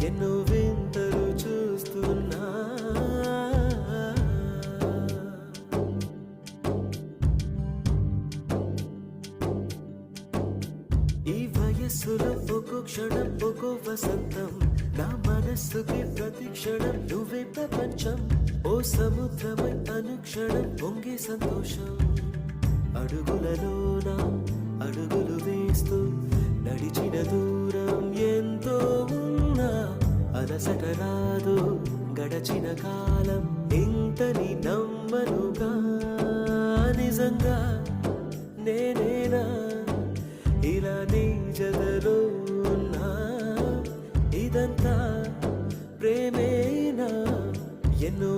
ఎన్నో వింతలు చూస్తున్నా. ఈ వయస్సులో ఒక్కో క్షణం ఒక్కో వసంతం, నా మనస్సుకి ప్రతి క్షణం నువ్వే ప్రపంచం. ఓ సముద్రమై అనుక్షణం పొంగే సంతోషం. అడుగులలోన అడుగులు వేస్తూ నడిచిన దూరం ఎంతో ఉన్నా, అలసట రాదు గడచిన కాలం ఇంతని నమ్మనుగా. నిజంగా నేనేనా ఇలా నీ జతలో ఉన్నా, ఇదంతా ప్రేమేనా. ఎన్నో